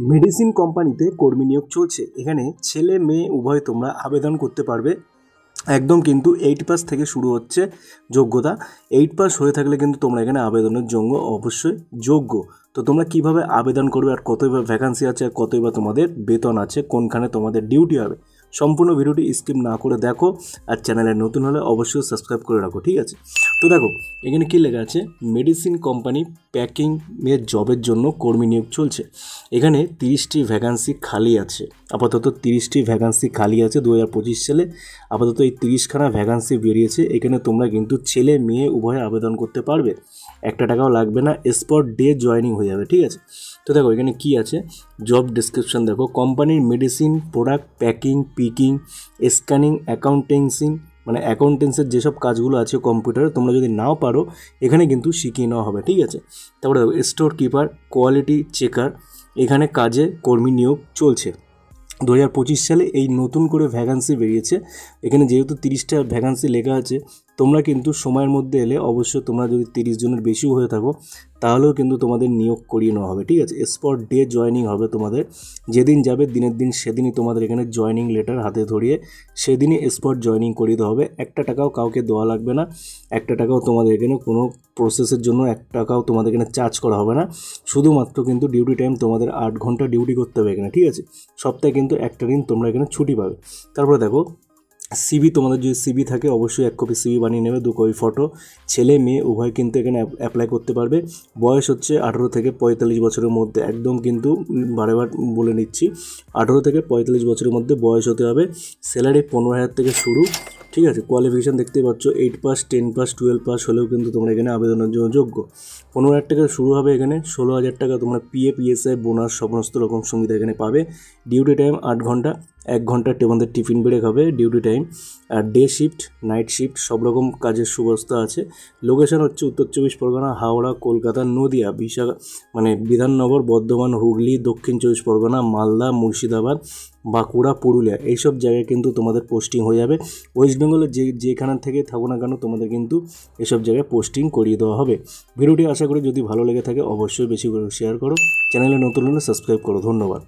Medicine কোম্পানিতে কর্মী নিয়োগ চলছে। এখানে ছেলে মেয়ে উভয় তোমরা আবেদন করতে পারবে। একদম কিন্তু 8 পাস থেকে শুরু হচ্ছে যোগ্যতা। 8 পাস হয়ে থাকলে কিন্তু তোমরা এখানে আবেদনের জন্য অবশ্যই যোগ্য। তো তোমরা কিভাবে আবেদন করবে, আর কতই বা ভ্যাকান্সি আছে, আর কতই বা তোমাদের বেতন আছে, কোনখানে তোমাদের ডিউটি হবে, সম্পূর্ণ ভিডিওটি স্কিপ না করে দেখো। আর চ্যানেলে নতুন হলে অবশ্যই সাবস্ক্রাইব করে রাখো, ঠিক আছে? তো দেখো এখানে কী লেখা আছে, মেডিসিন কোম্পানি প্যাকিং এর জবের জন্য কর্মী নিয়োগ চলছে। এখানে 30টি ভ্যাকান্সি খালি আছে। আপাতত 30টি ভ্যাকান্সি খালি আছে 2025 সালে। আপাতত এই 30খানা ভ্যাকান্সি বেরিয়েছে। এখানে তোমরা কিন্তু ছেলে মেয়ে উভয়ে আবেদন করতে পারবে। একটা টাকাও লাগবে না, স্পট ডে জয়েনিং হয়ে যাবে, ঠিক আছে? তো দেখো এখানে কি আছে, জব ডিসক্রিপশন দেখো। কোম্পানির medicine product packing, picking, scanning, accountancy, মানে অ্যাকাউন্টেন্সের যেসব কাজগুলো আছে কম্পিউটারে, তোমরা যদি নাও পারো এখানে কিন্তু শিখিয়ে নেওয়া হবে, ঠিক আছে? তারপরে দেখো স্টোর কিপার, কোয়ালিটি চেকার, এখানে কাজে কর্মী নিয়োগ চলছে। 2025 সালে এই নতুন করে ভ্যাকান্সি বেরিয়েছে। এখানে যেহেতু 30টা ভ্যাকান্সি লেখা আছে, তোমরা কিন্তু সময়ের মধ্যে এলে অবশ্যই, তোমরা যদি 30 জনের বেশিও হয়ে থাকো তাহলেও কিন্তু তোমাদের নিয়োগ করিয়ে নেওয়া হবে, ঠিক আছে? স্পট ডে জয়েনিং হবে তোমাদের। যেদিন যাবে দিনের দিন সেদিনই তোমাদের এখানে জয়েনিং লেটার হাতে ধরিয়ে সেদিনই স্পট জয়েনিং করিয়ে দেওয়া হবে। একটা টাকাও কাউকে দেওয়া লাগবে না, একটা টাকাও তোমাদের এখানে কোনো প্রসেসের জন্য 1 টাকাও তোমাদের এখানে চার্জ করা হবে না। শুধুমাত্র কিন্তু ডিউটি টাইম তোমাদের 8 ঘন্টা ডিউটি করতে হবে এখানে, ঠিক আছে? সপ্তাহে কিন্তু একটা দিন তোমরা এখানে ছুটি পাবে। তারপরে দেখো সিভি, তোমাদের যদি সিভি থাকে অবশ্যই 1 কপি সিভি বানিয়ে নেবে, 2 কপি ফটো। ছেলে মেয়ে উভয় কিন্তু এখানে অ্যাপ্লাই করতে পারবে। বয়স হচ্ছে 18 থেকে 45 বছরের মধ্যে, একদম কিন্তু বারেবার বলে নিচ্ছি, 18 থেকে 45 বছরের মধ্যে বয়স হতে হবে। স্যালারি 15,000 থেকে শুরু, ঠিক আছে? কোয়ালিফিকেশান দেখতেই পাচ্ছ, 8 পাস, 10 পাস, 12 পাস হলেও কিন্তু তোমরা এখানে আবেদনের জন্য যোগ্য। 15,000 টাকা শুরু হবে এখানে। 16,000 টাকা তোমরা পিএফ, ইএসআই, বোনাস সমস্ত রকম সুবিধা এখানে পাবে। ডিউটি টাইম 8 ঘন্টা, 1 ঘন্টা তোমাদের টিফিন ব্রেক হবে ডিউটি টাইম। আর ডে শিফট, নাইট শিফট, সব রকম কাজের সুব্যবস্থা আছে। লোকেশন হচ্ছে উত্তর 24 পরগনা, হাওড়া, কলকাতা, নদিয়া, বিধাননগর, বর্ধমান, হুগলি, দক্ষিণ 24 পরগনা, মালদা, মুর্শিদাবাদ, বাঁকুড়া, পুরুলিয়া, এইসব জায়গায় কিন্তু তোমাদের পোস্টিং হয়ে যাবে। ওয়েস্ট বেঙ্গলের যেখান থেকে থাকো না কেন তোমাদের কিন্তু এসব জায়গায় পোস্টিং করিয়ে দেওয়া হবে। ভিডিওটি আশা করি যদি ভালো লেগে থাকে অবশ্যই বেশি করে শেয়ার করো। চ্যানেলে নতুন হলে সাবস্ক্রাইব করো। ধন্যবাদ।